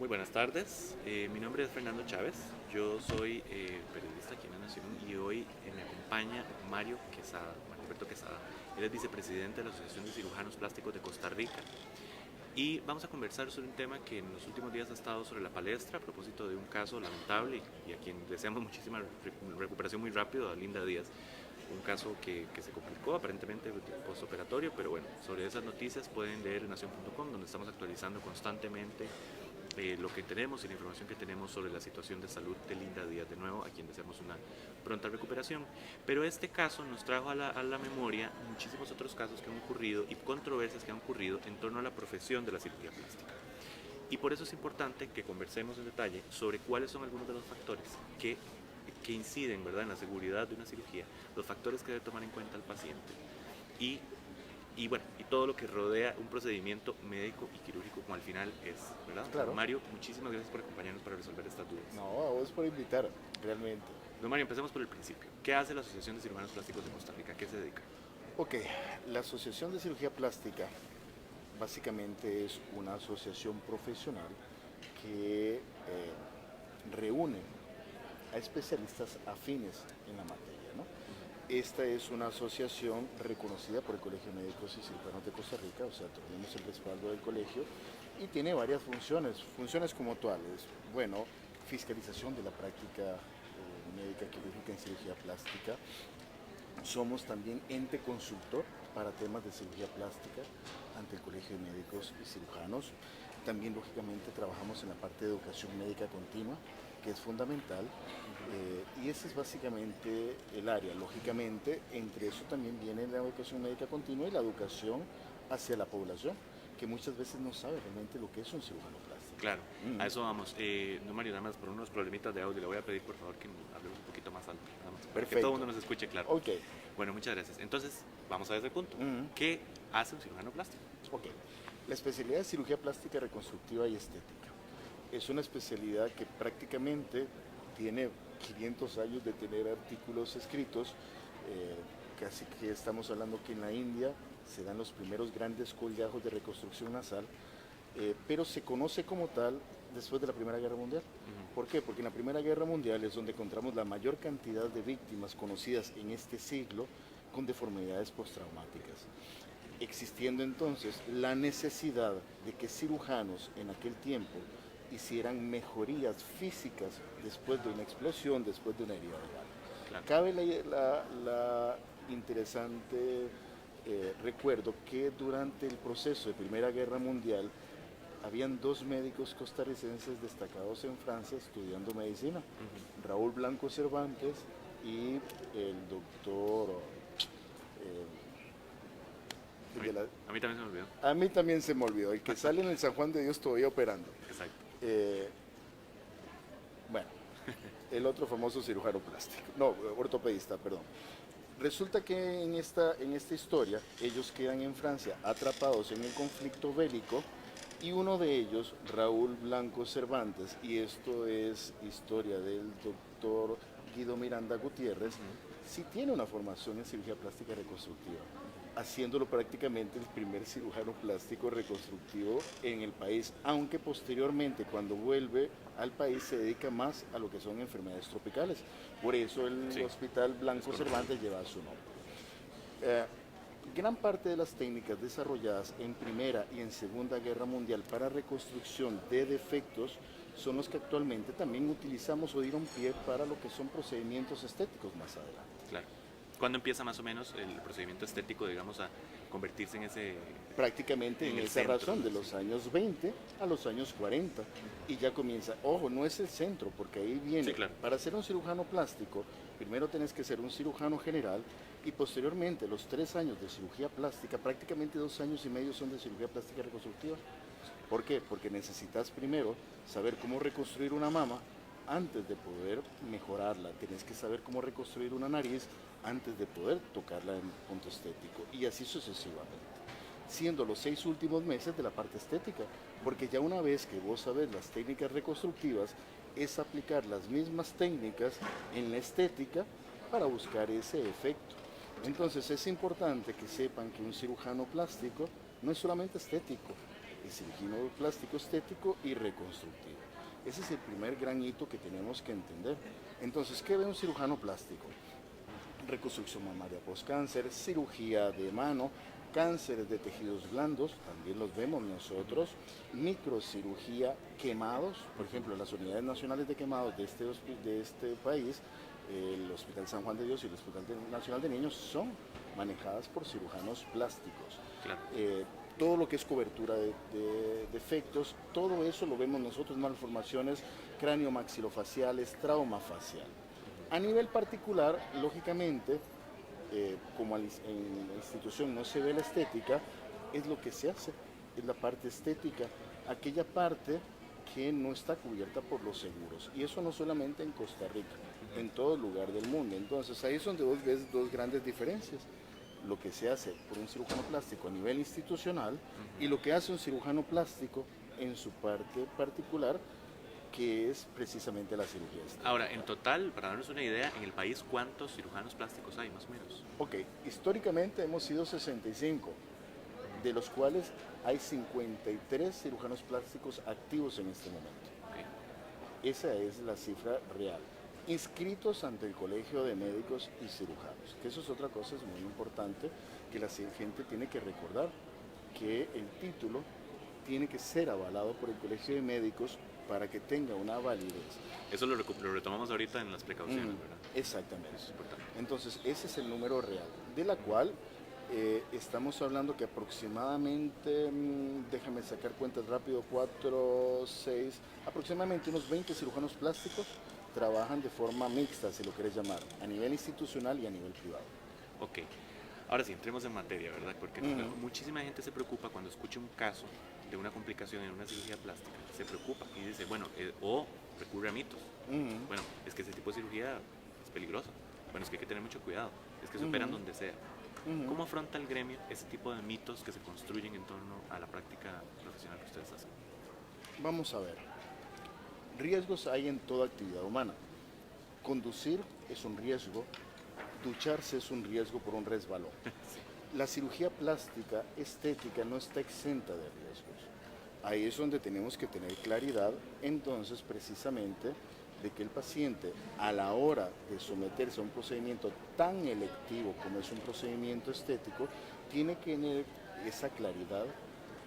Muy buenas tardes, mi nombre es Fernando Chávez, yo soy periodista aquí en La Nación y hoy me acompaña Mario Quesada, Mario Alberto Quesada. Él es vicepresidente de la Asociación de Cirujanos Plásticos de Costa Rica y vamos a conversar sobre un tema que en los últimos días ha estado sobre la palestra a propósito de un caso lamentable y a quien deseamos muchísima recuperación muy rápido, a Linda Díaz. Un caso que se complicó aparentemente postoperatorio, pero bueno, sobre esas noticias pueden leer en nación.com, donde estamos actualizando constantemente lo que tenemos y la información que tenemos sobre la situación de salud de Linda Díaz, de nuevo, a quien deseamos una pronta recuperación. Pero este caso nos trajo a la memoria muchísimos otros casos que han ocurrido y controversias que han ocurrido en torno a la profesión de la cirugía plástica. Y por eso es importante que conversemos en detalle sobre cuáles son algunos de los factores que inciden, ¿verdad?, en la seguridad de una cirugía, los factores que debe tomar en cuenta el paciente y, bueno, y todo lo que rodea un procedimiento médico y quirúrgico como al final es, ¿verdad? Claro. Mario, muchísimas gracias por acompañarnos para resolver estas dudas. No, a vos por invitar, realmente. Don Mario, empecemos por el principio. ¿Qué hace la Asociación de Cirujanos Plásticos de Costa Rica? ¿A qué se dedica? Ok, la Asociación de Cirugía Plástica básicamente es una asociación profesional que reúne a especialistas afines en la materia, ¿no? Esta es una asociación reconocida por el Colegio de Médicos y Cirujanos de Costa Rica, o sea, tenemos el respaldo del colegio y tiene varias funciones como tales. Bueno, fiscalización de la práctica médica quirúrgica en cirugía plástica. Somos también ente consultor para temas de cirugía plástica ante el Colegio de Médicos y Cirujanos. También, lógicamente, trabajamos en la parte de educación médica continua, que es fundamental, y ese es básicamente el área. Lógicamente, entre eso también viene la educación médica continua y la educación hacia la población, que muchas veces no sabe realmente lo que es un cirujano plástico. Claro, a eso vamos. No, Mario, nada más por unos problemitas de audio, le voy a pedir por favor que hablemos un poquito más alto, nada más, para que todo el mundo nos escuche claro. Ok. Bueno, muchas gracias. Entonces, vamos a ese punto. ¿Qué hace un cirujano plástico? Ok. La especialidad de cirugía plástica reconstructiva y estética es una especialidad que prácticamente tiene 500 años de tener artículos escritos, casi que estamos hablando que en la India se dan los primeros grandes colgajos de reconstrucción nasal, pero se conoce como tal después de la Primera Guerra Mundial. ¿Por qué? Porque en la Primera Guerra Mundial es donde encontramos la mayor cantidad de víctimas conocidas en este siglo con deformidades postraumáticas, existiendo entonces la necesidad de que cirujanos en aquel tiempo hicieran mejorías físicas después de una explosión, después de una herida de bala. Claro. Cabe la interesante recuerdo que durante el proceso de Primera Guerra Mundial habían dos médicos costarricenses destacados en Francia estudiando medicina, Raúl Blanco Cervantes y el doctor... A mí también se me olvidó. A mí también se me olvidó, el que sale en el San Juan de Dios todavía operando. Exacto. Bueno, el otro famoso cirujano plástico, no, ortopedista, perdón. Resulta que en esta historia ellos quedan en Francia atrapados en un conflicto bélico y uno de ellos, Raúl Blanco Cervantes, y esto es historia del doctor Guido Miranda Gutiérrez, sí tiene una formación en cirugía plástica reconstructiva, haciéndolo prácticamente el primer cirujano plástico reconstructivo en el país, aunque posteriormente cuando vuelve al país se dedica más a lo que son enfermedades tropicales. Por eso el Hospital Blanco Cervantes lleva su nombre. Gran parte de las técnicas desarrolladas en Primera y en Segunda Guerra Mundial para reconstrucción de defectos son los que actualmente también utilizamos o dieron pie para lo que son procedimientos estéticos más adelante. Claro. ¿Cuándo empieza más o menos el procedimiento estético, digamos, a convertirse en ese... Prácticamente en esa razón, de los años 20 a los años 40. Y ya comienza, ojo, no es el centro, porque ahí viene, claro. Para ser un cirujano plástico, primero tenés que ser un cirujano general y posteriormente los 3 años de cirugía plástica, prácticamente 2 años y medio son de cirugía plástica reconstructiva. ¿Por qué? Porque necesitas primero saber cómo reconstruir una mama antes de poder mejorarla. Tienes que saber cómo reconstruir una nariz antes de poder tocarla en punto estético. Y así sucesivamente. Siendo los 6 últimos meses de la parte estética. Porque ya una vez que vos sabés las técnicas reconstructivas, es aplicar las mismas técnicas en la estética para buscar ese efecto. Entonces es importante que sepan que un cirujano plástico no es solamente estético, el cirujano plástico estético y reconstructivo. Ese es el primer gran hito que tenemos que entender. Entonces, ¿qué ve un cirujano plástico? Reconstrucción mamaria postcáncer, cirugía de mano, cánceres de tejidos blandos, también los vemos nosotros, microcirugía, quemados, por ejemplo, las unidades nacionales de quemados de este país, el Hospital San Juan de Dios y el Hospital Nacional de Niños son manejadas por cirujanos plásticos. Claro. Todo lo que es cobertura de defectos, todo eso lo vemos nosotros, malformaciones cráneo-maxilofaciales, trauma facial. A nivel particular, lógicamente, como en la institución no se ve la estética, es lo que se hace, es la parte estética, aquella parte que no está cubierta por los seguros. Y eso no solamente en Costa Rica, en todo lugar del mundo. Entonces ahí es donde vos ves dos grandes diferencias. Lo que se hace por un cirujano plástico a nivel institucional y lo que hace un cirujano plástico en su parte particular, que es precisamente la cirugía estética. Ahora, en total, para darnos una idea, en el país, ¿cuántos cirujanos plásticos hay, más o menos? Ok, históricamente hemos sido 65, de los cuales hay 53 cirujanos plásticos activos en este momento. Okay. Esa es la cifra real. Inscritos ante el Colegio de Médicos y Cirujanos, que eso es otra cosa, es muy importante, que la gente tiene que recordar, que el título tiene que ser avalado por el Colegio de Médicos para que tenga una validez. Eso lo retomamos ahorita en las precauciones, ¿verdad? Exactamente. Eso es importante. Entonces, ese es el número real, de la cual estamos hablando que aproximadamente, déjame sacar cuentas rápido, 4, 6, aproximadamente unos 20 cirujanos plásticos trabajan de forma mixta, si lo querés llamar, a nivel institucional y a nivel privado. Ok. Ahora sí, entremos en materia, ¿verdad? Porque muchísima gente se preocupa cuando escucha un caso de una complicación en una cirugía plástica. Se preocupa y dice, bueno, o recurre a mitos. Bueno, es que ese tipo de cirugía es peligrosa. Bueno, es que hay que tener mucho cuidado. Es que se operan donde sea. ¿Cómo afronta el gremio ese tipo de mitos que se construyen en torno a la práctica profesional que ustedes hacen? Vamos a ver. Riesgos hay en toda actividad humana. Conducir es un riesgo, ducharse es un riesgo por un resbalón. Sí. La cirugía plástica estética no está exenta de riesgos. Ahí es donde tenemos que tener claridad, entonces, precisamente, de que el paciente, a la hora de someterse a un procedimiento tan electivo como es un procedimiento estético, tiene que tener esa claridad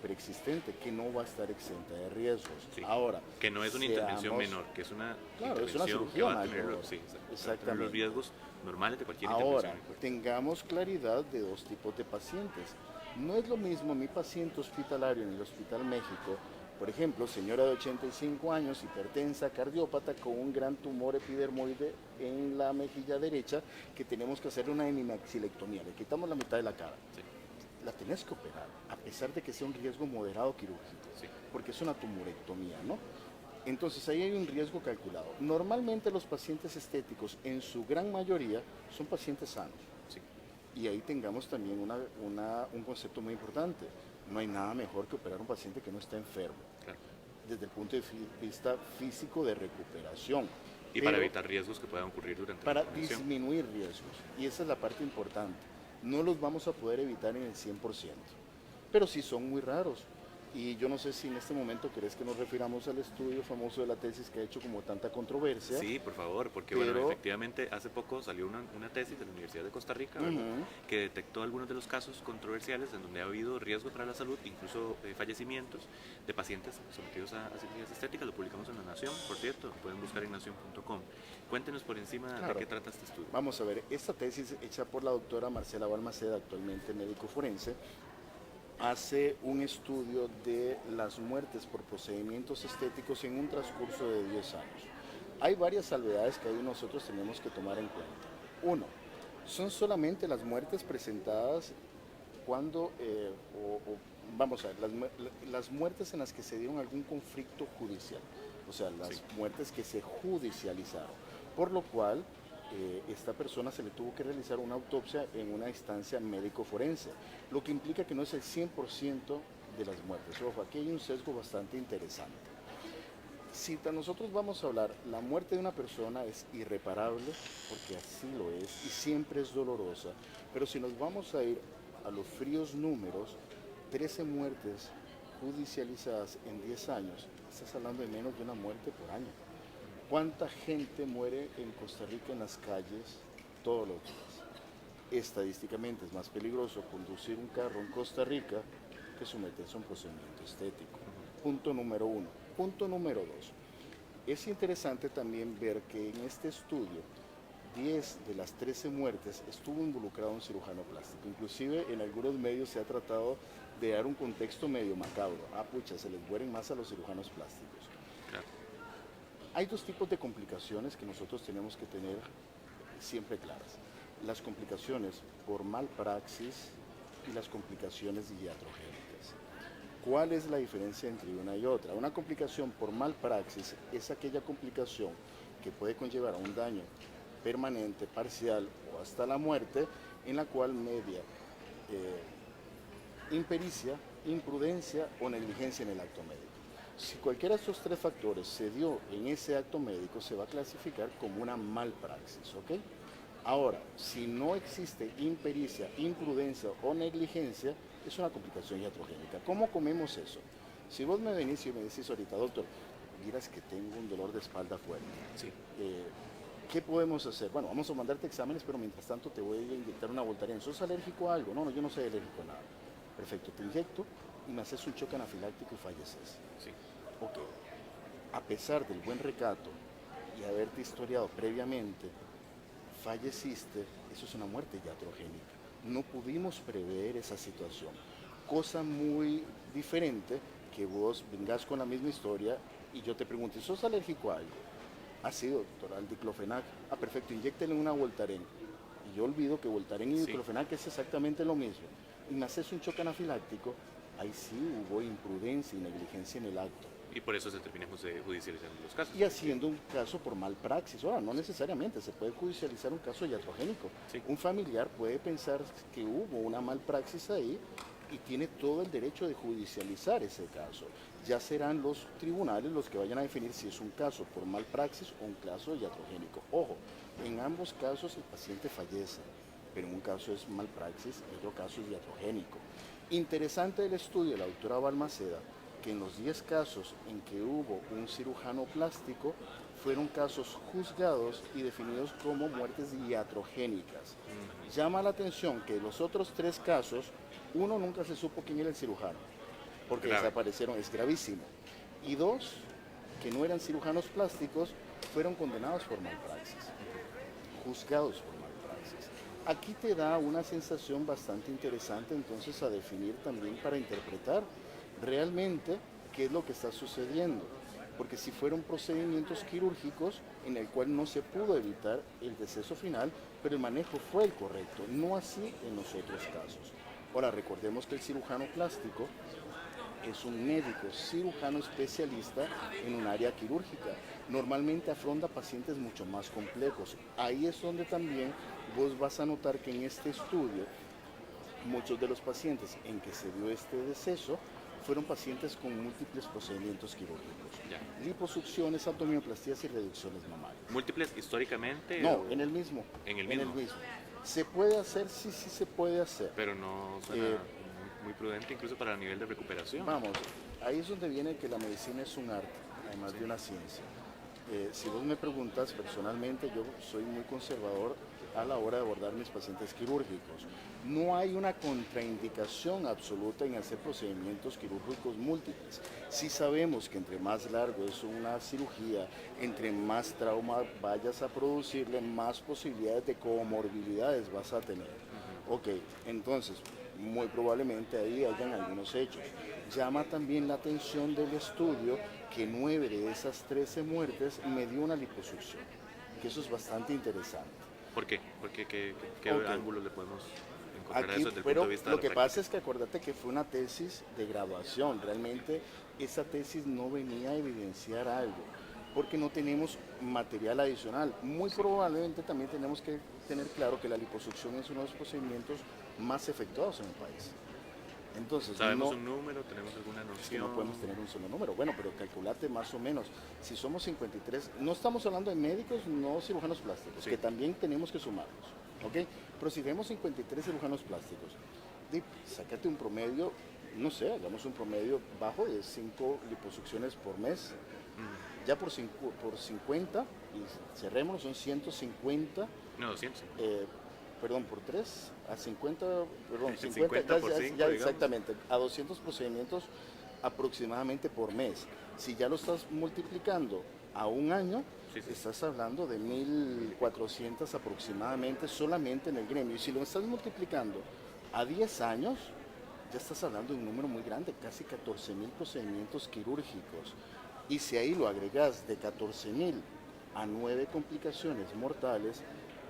preexistente, que no va a estar exenta de riesgos. Sí. Ahora, que no es una intervención menor, que es una intervención que va a tener, mayor. sí, Exactamente. los riesgos normales de cualquier Ahora, intervención. tengamos claridad de dos tipos de pacientes. No es lo mismo mi paciente hospitalario en el Hospital México, por ejemplo, señora de 85 años, hipertensa, cardiópata, con un gran tumor epidermoide en la mejilla derecha, que tenemos que hacerle una hemimaxilectomía, le quitamos la mitad de la cara. Sí. La tenés que operar, a pesar de que sea un riesgo moderado quirúrgico, Sí. porque es una tumorectomía, ¿no? Entonces ahí hay un riesgo calculado. Normalmente los pacientes estéticos, en su gran mayoría, son pacientes sanos. Sí. Y ahí tengamos también un concepto muy importante. No hay nada mejor que operar a un paciente que no está enfermo, Claro. desde el punto de vista físico de recuperación. Y para evitar riesgos que puedan ocurrir durante para la intervención. disminuir riesgos. Y esa es la parte importante. No los vamos a poder evitar en el 100%, pero sí son muy raros. Y yo no sé si en este momento querés que nos refiramos al estudio famoso de la tesis que ha hecho como tanta controversia. Sí, por favor, porque bueno, efectivamente hace poco salió una tesis de la Universidad de Costa Rica, ¿verdad? Que detectó algunos de los casos controversiales en donde ha habido riesgo para la salud, incluso fallecimientos de pacientes sometidos a cirugías estéticas. Lo publicamos en La Nación, por cierto, lo pueden buscar en nación.com. Cuéntenos por encima de qué trata este estudio. Vamos a ver, esta tesis hecha por la doctora Marcela Balmaceda, actualmente médico forense, hace un estudio de las muertes por procedimientos estéticos en un transcurso de 10 años. Hay varias salvedades que ahí nosotros tenemos que tomar en cuenta. Uno, son solamente las muertes presentadas cuando, vamos a ver, las muertes en las que se dieron algún conflicto judicial, o sea, las muertes que se judicializaron, por lo cual esta persona se le tuvo que realizar una autopsia en una instancia médico-forense, lo que implica que no es el 100% de las muertes. Ojo, aquí hay un sesgo bastante interesante. Si nosotros vamos a hablar, la muerte de una persona es irreparable, porque así lo es, y siempre es dolorosa, pero si nos vamos a ir a los fríos números, 13 muertes judicializadas en 10 años, estás hablando de menos de una muerte por año. ¿Cuánta gente muere en Costa Rica en las calles todos los días? Estadísticamente es más peligroso conducir un carro en Costa Rica que someterse a un procedimiento estético. Punto número uno. Punto número dos. Es interesante también ver que en este estudio 10 de las 13 muertes estuvo involucrado un cirujano plástico. Inclusive en algunos medios se ha tratado de dar un contexto medio macabro. Pucha, se les mueren más a los cirujanos plásticos. Claro. Hay dos tipos de complicaciones que nosotros tenemos que tener siempre claras. Las complicaciones por malpraxis y las complicaciones iatrogénicas. ¿Cuál es la diferencia entre una y otra? Una complicación por malpraxis es aquella complicación que puede conllevar a un daño permanente, parcial o hasta la muerte, en la cual media impericia, imprudencia o negligencia en el acto médico. Si cualquiera de estos tres factores se dio en ese acto médico, se va a clasificar como una malpraxis, ¿ok? Ahora, si no existe impericia, imprudencia o negligencia, es una complicación iatrogénica. ¿Cómo comemos eso? Si vos me venís y me decís ahorita, doctor, miras que tengo un dolor de espalda fuerte. Sí. ¿Qué podemos hacer? Bueno, vamos a mandarte exámenes, pero mientras tanto te voy a inyectar una Voltaren. ¿Sos alérgico a algo? No, yo no soy alérgico a nada. Perfecto, te inyecto y me haces un choque anafiláctico y falleces. Sí. Ok. A pesar del buen recato y haberte historiado previamente, falleciste, eso es una muerte iatrogénica. No pudimos prever esa situación. Cosa muy diferente que vos vengas con la misma historia y yo te pregunte, ¿sos alérgico a algo? Sí, doctor, al diclofenac. Perfecto, inyéctele una Voltaren. Y yo olvido que Voltaren y diclofenac es exactamente lo mismo. Y me haces un choque anafiláctico, ahí sí hubo imprudencia y negligencia en el acto. Y por eso se terminan judicializando los casos. Y haciendo un caso por malpraxis. Ahora, no necesariamente, se puede judicializar un caso iatrogénico. Sí. Un familiar puede pensar que hubo una malpraxis ahí y tiene todo el derecho de judicializar ese caso. Ya serán los tribunales los que vayan a definir si es un caso por malpraxis o un caso iatrogénico. Ojo, en ambos casos el paciente fallece, pero en un caso es malpraxis, en otro caso es iatrogénico. Interesante el estudio de la doctora Balmaceda, que en los 10 casos en que hubo un cirujano plástico, fueron casos juzgados y definidos como muertes iatrogénicas. Llama la atención que los otros 3 casos, uno nunca se supo quién era el cirujano, porque desaparecieron, es gravísimo. Y 2, que no eran cirujanos plásticos, fueron condenados por malpraxis, juzgados por malpraxis. Aquí te da una sensación bastante interesante entonces a definir también para interpretar realmente qué es lo que está sucediendo. Porque si fueron procedimientos quirúrgicos en el cual no se pudo evitar el deceso final, pero el manejo fue el correcto, no así en los otros casos. Ahora, recordemos que el cirujano plástico es un médico cirujano especialista en un área quirúrgica. Normalmente afronta pacientes mucho más complejos. Ahí es donde también vos vas a notar que en este estudio, muchos de los pacientes en que se dio este deceso fueron pacientes con múltiples procedimientos quirúrgicos. Ya. Liposucciones, abdominoplastías y reducciones mamarias. ¿Múltiples históricamente? No, en el mismo. ¿En el mismo? ¿Se puede hacer? Sí, sí se puede hacer. Pero no suena muy prudente incluso para el nivel de recuperación. Vamos, ahí es donde viene que la medicina es un arte, además de una ciencia. Si vos me preguntas personalmente, yo soy muy conservador a la hora de abordar mis pacientes quirúrgicos. No hay una contraindicación absoluta en hacer procedimientos quirúrgicos múltiples. Si sabemos que entre más largo es una cirugía, entre más trauma vayas a producirle, más posibilidades de comorbilidades vas a tener. Ok, entonces, muy probablemente ahí hayan algunos hechos. Llama también la atención del estudio que 9 de esas 13 muertes me dio una liposucción, que eso es bastante interesante. ¿Por qué? ¿Qué ángulo le podemos encontrar a eso desde el pero punto de vista lo de la que práctica? pasa es que acuérdate que fue una tesis de graduación. Realmente esa tesis no venía a evidenciar algo, porque no tenemos material adicional. Muy probablemente también tenemos que tener claro que la liposucción es uno de los procedimientos más efectuados en el país. Entonces, ¿Sabemos un número? ¿Tenemos alguna noción? Es que no podemos tener un solo número. Bueno, pero calculate más o menos. Si somos 53, no estamos hablando de médicos, no cirujanos plásticos, que también tenemos que sumarlos, ¿ok? Pero si tenemos 53 cirujanos plásticos, sácate un promedio no sé, hagamos un promedio bajo de 5 liposucciones por mes. Ya por 50, y cerrémoslo, son 150. No, 200. Perdón, por 3 a 50, perdón, 50, 50 por 5, digamos. exactamente, a 200 procedimientos aproximadamente por mes. Si ya lo estás multiplicando a un año, Sí, sí. estás hablando de 1.400 aproximadamente solamente en el gremio. Y si lo estás multiplicando a 10 años, ya estás hablando de un número muy grande, casi 14.000 procedimientos quirúrgicos. Y si ahí lo agregas de 14.000 a 9 complicaciones mortales,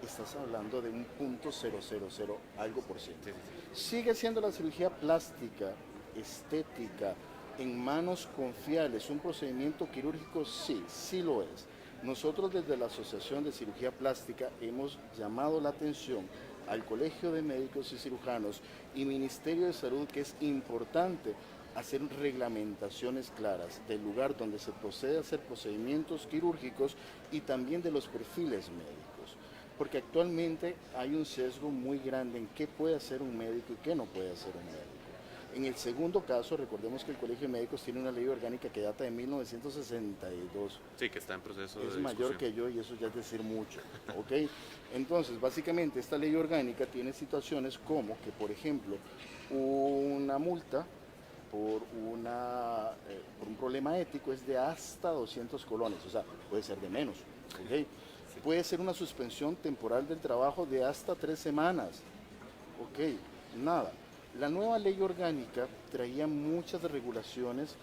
estás hablando de un .000 algo por ciento. Sí, sí, sí. ¿Sigue siendo la cirugía plástica, estética, en manos confiables un procedimiento quirúrgico? Sí, sí lo es. Nosotros desde la Asociación de Cirugía Plástica hemos llamado la atención al Colegio de Médicos y Cirujanos y Ministerio de Salud que es importante hacer reglamentaciones claras del lugar donde se procede a hacer procedimientos quirúrgicos y también de los perfiles médicos. Porque actualmente hay un sesgo muy grande en qué puede hacer un médico y qué no puede hacer un médico. En el segundo caso, recordemos que el Colegio de Médicos tiene una ley orgánica que data de 1962. Sí, que está en proceso de Es discusión. mayor que yo y eso ya es decir mucho, ¿ok? Entonces, básicamente, esta ley orgánica tiene situaciones como que, por ejemplo, una multa por un problema ético es de hasta 200 colones, o sea, puede ser de menos, ¿ok? Sí. Puede ser una suspensión temporal del trabajo de hasta 3 semanas, ¿ok? Nada. La nueva ley orgánica traía muchas regulaciones,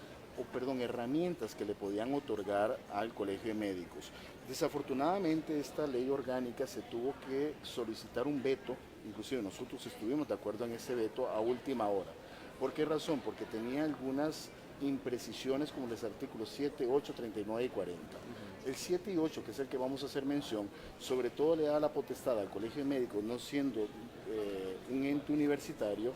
herramientas que le podían otorgar al Colegio de Médicos. Desafortunadamente esta ley orgánica se tuvo que solicitar un veto, inclusive nosotros estuvimos de acuerdo en ese veto a última hora. ¿Por qué razón? Porque tenía algunas imprecisiones como los artículos 7, 8, 39 y 40. El 7 y 8, que es el que vamos a hacer mención, sobre todo le da la potestad al Colegio de Médicos, no siendo un ente universitario,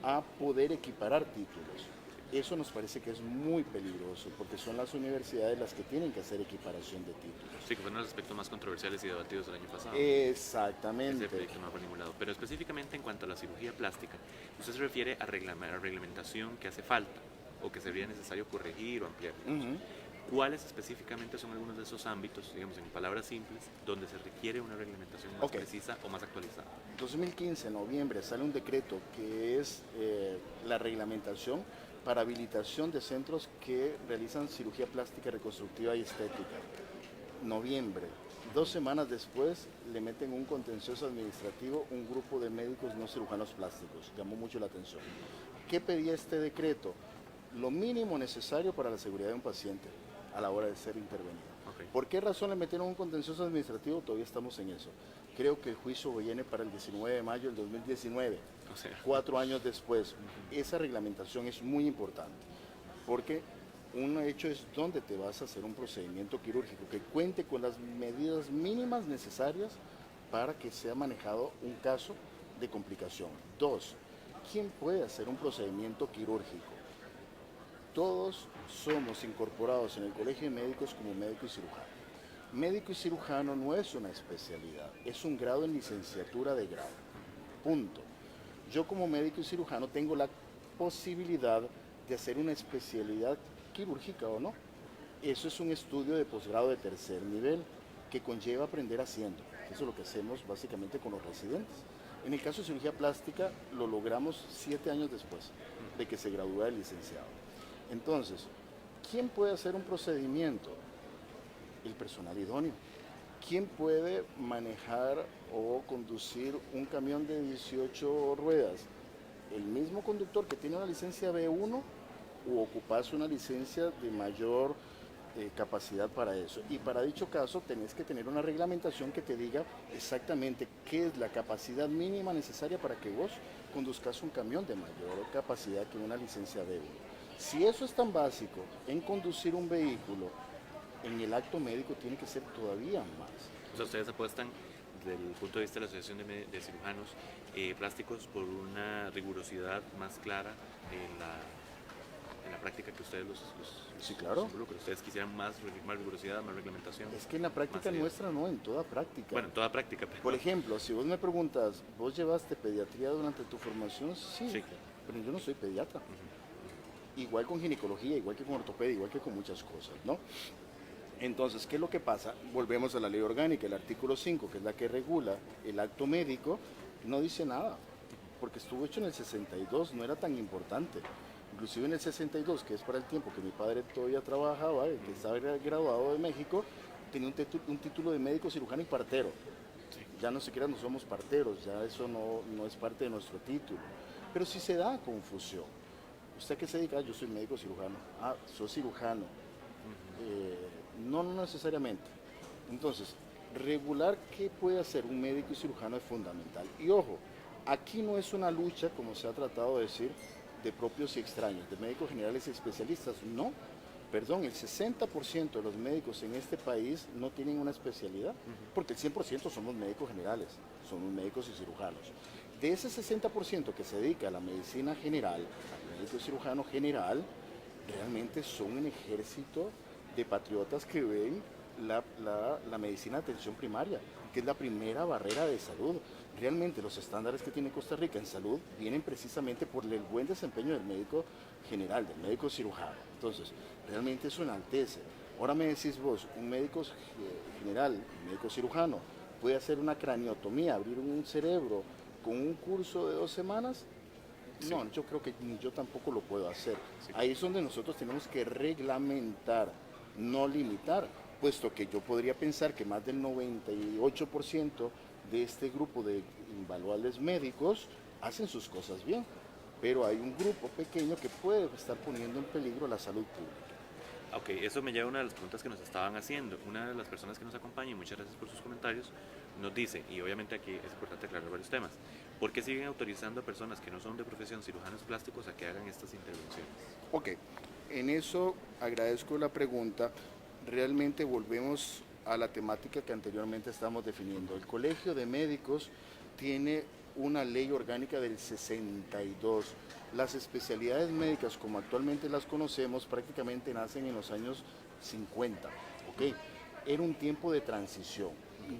a poder equiparar títulos. Eso nos parece que es muy peligroso, porque son las universidades las que tienen que hacer equiparación de títulos. Sí, que fueron los aspectos más controversiales y debatidos el año pasado. Exactamente. Ese proyecto no fue formulado. Pero específicamente en cuanto a la cirugía plástica, usted se refiere a reglamentación que hace falta o que sería necesario corregir o ampliar. ¿Cuáles específicamente son algunos de esos ámbitos, digamos en palabras simples, donde se requiere una reglamentación más precisa o más actualizada? 2015, en noviembre, sale un decreto que es la reglamentación para habilitación de centros que realizan cirugía plástica, reconstructiva y estética. Noviembre. 2 semanas después le meten un contencioso administrativo un grupo de médicos no cirujanos plásticos. Llamó mucho la atención. ¿Qué pedía este decreto? Lo mínimo necesario para la seguridad de un paciente a la hora de ser intervenido. Okay. ¿Por qué razón le metieron un contencioso administrativo? Todavía estamos en eso. Creo que el juicio viene para el 19 de mayo del 2019, 4 años después. Esa reglamentación es muy importante, porque un hecho es dónde te vas a hacer un procedimiento quirúrgico que cuente con las medidas mínimas necesarias para que sea manejado un caso de complicación. 2, ¿quién puede hacer un procedimiento quirúrgico? Todos somos incorporados en el Colegio de Médicos como médico y cirujano. Médico y cirujano no es una especialidad, es un grado en licenciatura de grado. Punto. Yo como médico y cirujano tengo la posibilidad de hacer una especialidad quirúrgica o no. Eso es un estudio de posgrado de 3er nivel que conlleva aprender haciendo. Eso es lo que hacemos básicamente con los residentes. En el caso de cirugía plástica lo logramos 7 años después de que se gradúa el licenciado. Entonces, ¿quién puede hacer un procedimiento? El personal idóneo. ¿Quién puede manejar o conducir un camión de 18 ruedas? El mismo conductor que tiene una licencia B1 o ocuparse una licencia de mayor capacidad para eso. Y para dicho caso tenés que tener una reglamentación que te diga exactamente qué es la capacidad mínima necesaria para que vos conduzcas un camión de mayor capacidad que una licencia B1. Si eso es tan básico en conducir un vehículo, en el acto médico tiene que ser todavía más. O sea, ustedes apuestan desde el punto de vista de la Asociación de Cirujanos Plásticos por una rigurosidad más clara en la práctica que ustedes sí, claro. Los involucran. Ustedes quisieran más rigurosidad, más reglamentación. Es que en la práctica nuestra no, en toda práctica. Bueno, en toda práctica. Pero... Por ejemplo, si vos me preguntas, ¿vos llevaste pediatría durante tu formación? Sí, pero yo no soy pediatra. igual con ginecología, igual que con ortopedia, igual que con muchas cosas, ¿no? Entonces, ¿qué es lo que pasa? Volvemos a la ley orgánica, el artículo 5, que es la que regula el acto médico, no dice nada, porque estuvo hecho en el 62, no era tan importante. Inclusive en el 62, que es para el tiempo que mi padre todavía trabajaba, que estaba graduado de México, tenía un título de médico cirujano y partero. Ya no siquiera no somos parteros, ya eso no es parte de nuestro título. Pero sí se da confusión. ¿Usted qué se dedica? Yo soy médico cirujano. Ah, soy cirujano. No necesariamente. Entonces, regular qué puede hacer un médico y cirujano es fundamental. Y ojo, aquí no es una lucha, como se ha tratado de decir, de propios y extraños, de médicos generales y especialistas. No, perdón, el 60% de los médicos en este país no tienen una especialidad, porque el 100% somos médicos generales, somos médicos y cirujanos. De ese 60% que se dedica a la medicina general, al médico y cirujano general, realmente son un ejército de patriotas que ven la medicina de atención primaria, que es la primera barrera de salud. Realmente los estándares que tiene Costa Rica en salud vienen precisamente por el buen desempeño del médico general, del médico cirujano. Entonces, realmente eso enaltece. Ahora me decís vos, un médico general, un médico cirujano, puede hacer una craniotomía, abrir un cerebro con un curso de 2 semanas. Sí. No, yo creo que ni yo tampoco lo puedo hacer. Sí. Ahí es donde nosotros tenemos que reglamentar, no limitar, puesto que yo podría pensar que más del 98% de este grupo de invaluables médicos hacen sus cosas bien, pero hay un grupo pequeño que puede estar poniendo en peligro la salud pública. Ok, eso me lleva a una de las preguntas que nos estaban haciendo. Una de las personas que nos acompaña, y muchas gracias por sus comentarios, nos dice, y obviamente aquí es importante aclarar varios temas, ¿por qué siguen autorizando a personas que no son de profesión, cirujanos plásticos, a que hagan estas intervenciones? Ok, en eso agradezco la pregunta. Realmente volvemos a la temática que anteriormente estábamos definiendo. El Colegio de Médicos tiene una ley orgánica del 62. Las especialidades médicas, como actualmente las conocemos, prácticamente nacen en los años 50. ¿Okay? Era un tiempo de transición,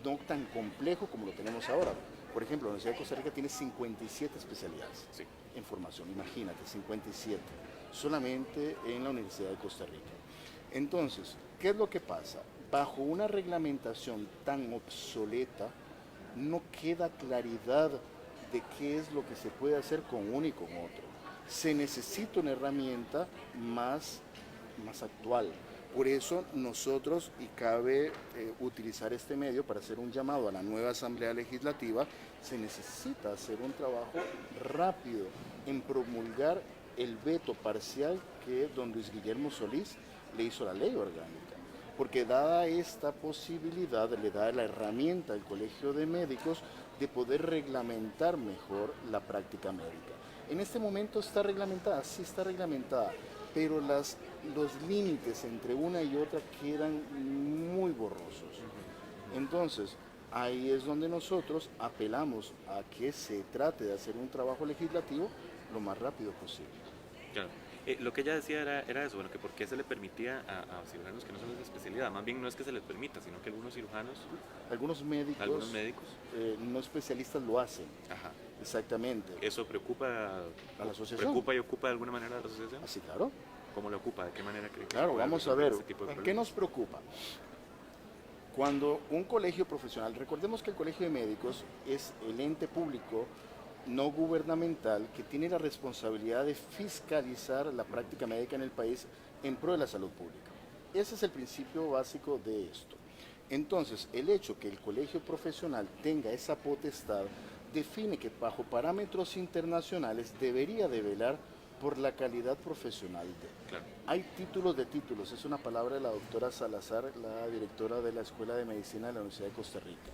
no tan complejo como lo tenemos ahora. Por ejemplo, la Universidad de Costa Rica tiene 57 especialidades en formación, imagínate, 57, solamente en la Universidad de Costa Rica. Entonces, ¿qué es lo que pasa? Bajo una reglamentación tan obsoleta, no queda claridad de qué es lo que se puede hacer con uno y con otro. Se necesita una herramienta más actual. Por eso nosotros, y cabe utilizar este medio para hacer un llamado a la nueva Asamblea Legislativa, se necesita hacer un trabajo rápido en promulgar el veto parcial que don Luis Guillermo Solís le hizo a la ley orgánica. Porque dada esta posibilidad, le da la herramienta al Colegio de Médicos de poder reglamentar mejor la práctica médica. En este momento está reglamentada, sí está reglamentada, pero los límites entre una y otra quedan muy borrosos. Entonces, ahí es donde nosotros apelamos a que se trate de hacer un trabajo legislativo lo más rápido posible. Claro. Lo que ella decía era eso, bueno, que por qué se le permitía a cirujanos que no son de especialidad. Más bien no es que se les permita, sino que algunos cirujanos... Algunos médicos no especialistas lo hacen. Ajá. Exactamente. ¿Eso preocupa a la asociación? ¿Preocupa y ocupa de alguna manera a la asociación? Así, claro. ¿Cómo lo ocupa? ¿De qué manera cree que Claro, vamos a ver, este ¿qué nos preocupa? Cuando un colegio profesional, recordemos que el Colegio de Médicos es el ente público no gubernamental que tiene la responsabilidad de fiscalizar la práctica médica en el país en pro de la salud pública. Ese es el principio básico de esto. Entonces, el hecho que el colegio profesional tenga esa potestad define que bajo parámetros internacionales debería de velar por la calidad profesional. Claro. Hay títulos de títulos, es una palabra de la doctora Salazar, la directora de la Escuela de Medicina de la Universidad de Costa Rica.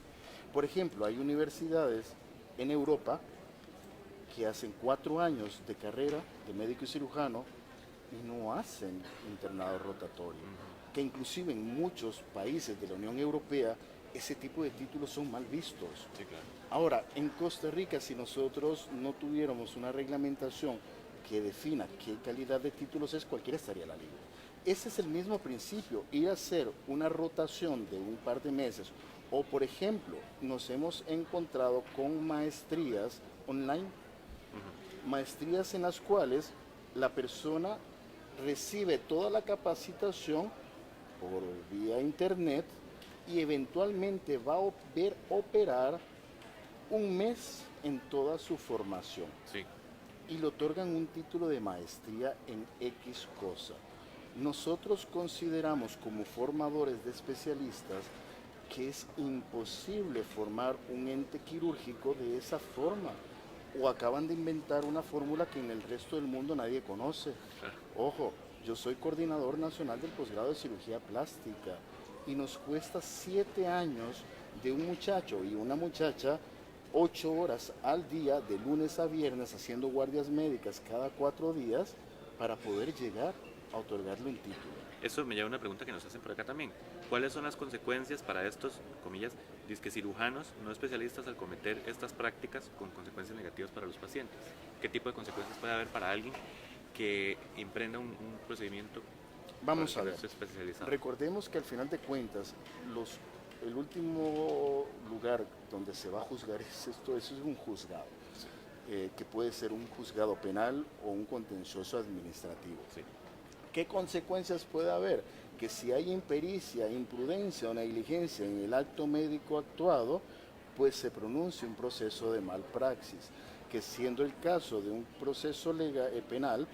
Por ejemplo, hay universidades en Europa que hacen 4 años de carrera de médico y cirujano y no hacen internado rotatorio, que inclusive en muchos países de la Unión Europea ese tipo de títulos son mal vistos. Sí, claro. Ahora, en Costa Rica, si nosotros no tuviéramos una reglamentación que defina qué calidad de títulos es, cualquiera estaría a la libre. Ese es el mismo principio, ir a hacer una rotación de un par de meses, o por ejemplo, nos hemos encontrado con maestrías online, maestrías en las cuales la persona recibe toda la capacitación por vía internet y eventualmente va a ver operar un mes en toda su formación. Sí. Y le otorgan un título de maestría en X cosa. Nosotros consideramos como formadores de especialistas que es imposible formar un ente quirúrgico de esa forma. O acaban de inventar una fórmula que en el resto del mundo nadie conoce. Claro. Ojo, yo soy coordinador nacional del posgrado de cirugía plástica y nos cuesta 7 años de un muchacho y una muchacha 8 horas al día, de lunes a viernes, haciendo guardias médicas cada 4 días para poder llegar a otorgarle un título. Eso me lleva a una pregunta que nos hacen por acá también. ¿Cuáles son las consecuencias para estos, comillas, disque cirujanos no especialistas al cometer estas prácticas con consecuencias negativas para los pacientes? ¿Qué tipo de consecuencias puede haber para alguien que emprenda un procedimiento? Vamos a ver, especializado? recordemos que al final de cuentas, el último lugar donde se va a juzgar eso es un juzgado, que puede ser un juzgado penal o un contencioso administrativo. Sí. ¿Qué consecuencias puede haber? Que si hay impericia, imprudencia o negligencia en el acto médico actuado, pues se pronuncie un proceso de malpraxis, que siendo el caso de un proceso penal,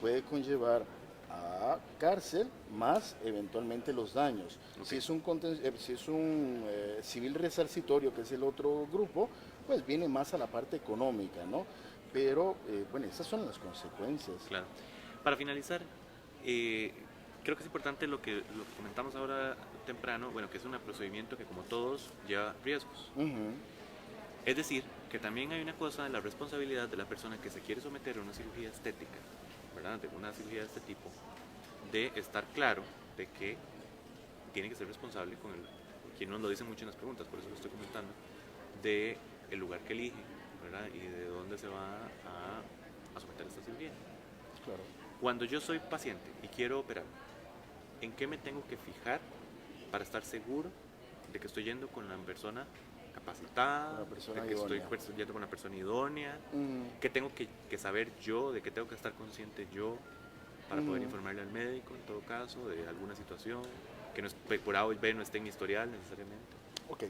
puede conllevar a cárcel más eventualmente los daños. Okay. Si es un civil resarcitorio, que es el otro grupo, pues viene más a la parte económica, ¿no? Pero, bueno, esas son las consecuencias. Claro. Para finalizar, creo que es importante lo que comentamos ahora temprano, bueno, que es un procedimiento que como todos lleva riesgos. Es decir, que también hay una cosa de la responsabilidad de la persona que se quiere someter a una cirugía estética, ¿verdad? De una cirugía de este tipo, de estar claro de que tiene que ser responsable con quien nos lo dice mucho en las preguntas, por eso lo estoy comentando, de el lugar que elige, ¿verdad? Y de dónde se va a someter a esta cirugía. Claro. Cuando yo soy paciente y quiero operar, ¿en qué me tengo que fijar para estar seguro de que estoy yendo con la persona capacitada, de que estoy yendo con la persona idónea? ¿Qué tengo que saber yo, de qué tengo que estar consciente yo para poder informarle al médico en todo caso de alguna situación que no es, por A o B no esté en mi historial necesariamente? Ok.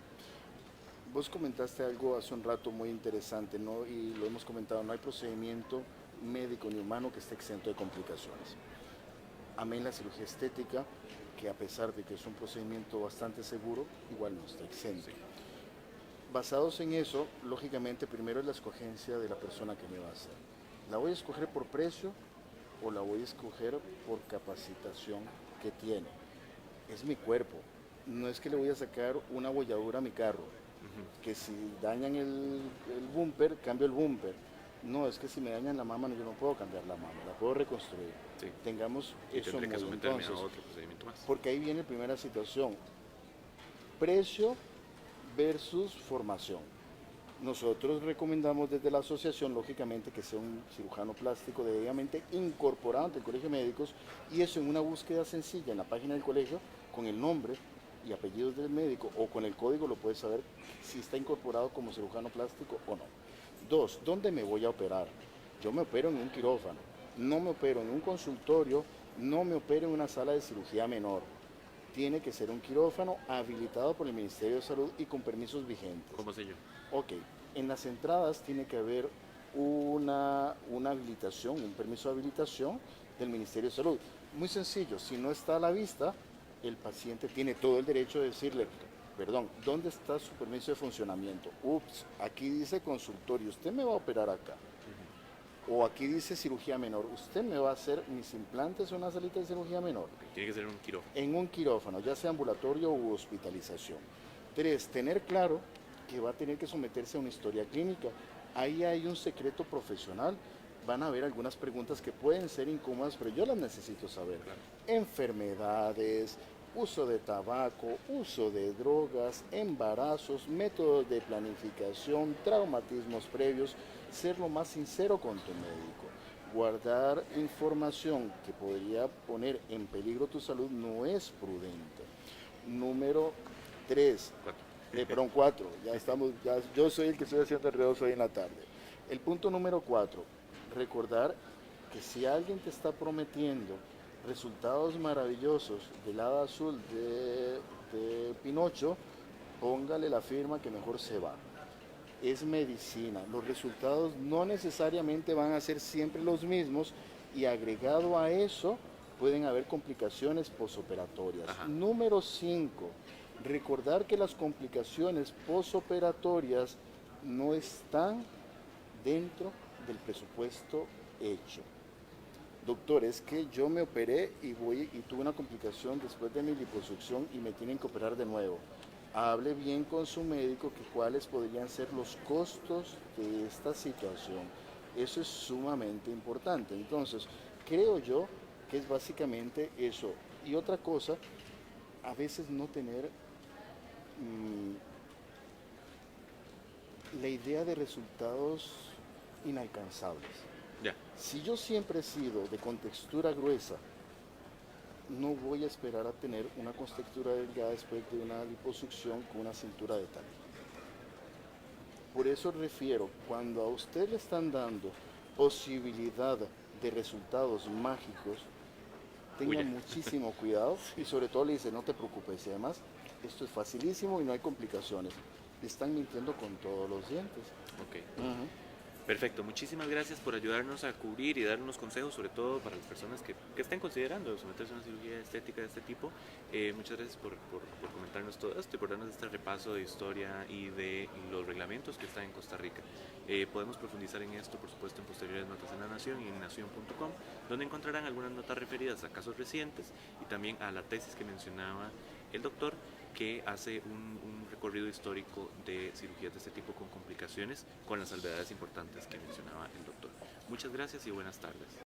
Vos comentaste algo hace un rato muy interesante, ¿no? Y lo hemos comentado, no hay procedimiento médico ni humano que esté exento de complicaciones. Amén la cirugía estética, que a pesar de que es un procedimiento bastante seguro, igual no está exento. Sí. Basados en eso, lógicamente, primero es la escogencia de la persona que me va a hacer. ¿La voy a escoger por precio o la voy a escoger por capacitación que tiene? Es mi cuerpo. No es que le voy a sacar una bolladura a mi carro, que si dañan el bumper, cambio el bumper. No, es que si me dañan la mama, yo no puedo cambiar la mama, la puedo reconstruir. Sí. Tengamos eso muy entonces, a otro procedimiento más. Porque ahí viene la primera situación. Precio versus formación. Nosotros recomendamos desde la asociación, lógicamente, que sea un cirujano plástico debidamente incorporado ante el Colegio de Médicos, y eso en una búsqueda sencilla en la página del colegio, con el nombre y apellidos del médico o con el código, lo puedes saber si está incorporado como cirujano plástico o no. 2, ¿dónde me voy a operar? Yo me opero en un quirófano, no me opero en un consultorio, no me opero en una sala de cirugía menor. Tiene que ser un quirófano habilitado por el Ministerio de Salud y con permisos vigentes. ¿Cómo sé yo? Ok, en las entradas tiene que haber una habilitación, un permiso de habilitación del Ministerio de Salud. Muy sencillo, si no está a la vista, el paciente tiene todo el derecho de decirle, perdón, ¿dónde está su permiso de funcionamiento? Ups, aquí dice consultorio, usted me va a operar acá. O aquí dice cirugía menor, usted me va a hacer mis implantes en una salita de cirugía menor. Tiene que ser en un quirófano. En un quirófano, ya sea ambulatorio u hospitalización. 3, tener claro que va a tener que someterse a una historia clínica. Ahí hay un secreto profesional. Van a haber algunas preguntas que pueden ser incómodas, pero yo las necesito saber. Claro. Enfermedades, uso de tabaco, uso de drogas, embarazos, métodos de planificación, traumatismos previos, ser lo más sincero con tu médico. Guardar información que podría poner en peligro tu salud no es prudente. Número 3, perdón, 4, yo soy el que estoy haciendo enredos hoy en la tarde. El punto número 4, recordar que si alguien te está prometiendo resultados maravillosos del hada azul de Pinocho, póngale la firma que mejor se va. Es medicina. Los resultados no necesariamente van a ser siempre los mismos y agregado a eso pueden haber complicaciones posoperatorias. Ajá. Número 5, recordar que las complicaciones posoperatorias no están dentro del presupuesto hecho. Doctor, es que yo me operé y tuve una complicación después de mi liposucción y me tienen que operar de nuevo. Hable bien con su médico que cuáles podrían ser los costos de esta situación. Eso es sumamente importante. Entonces, creo yo que es básicamente eso. Y otra cosa, a veces no tener la idea de resultados inalcanzables. Ya. Si yo siempre he sido de contextura gruesa, no voy a esperar a tener una contextura delgada después de una liposucción con una cintura de tal. Por eso refiero, cuando a usted le están dando posibilidad de resultados mágicos, tenga muchísimo cuidado y sobre todo le dice, no te preocupes, y además esto es facilísimo y no hay complicaciones. Le están mintiendo con todos los dientes. Ok. Perfecto, muchísimas gracias por ayudarnos a cubrir y dar unos consejos, sobre todo para las personas que estén considerando someterse a una cirugía estética de este tipo. Muchas gracias por comentarnos todo esto y por darnos este repaso de historia y de los reglamentos que están en Costa Rica. Podemos profundizar en esto, por supuesto, en posteriores notas en La Nación y en nación.com, donde encontrarán algunas notas referidas a casos recientes y también a la tesis que mencionaba el doctor, que hace un recorrido histórico de cirugías de este tipo con complicaciones, con las salvedades importantes que mencionaba el doctor. Muchas gracias y buenas tardes.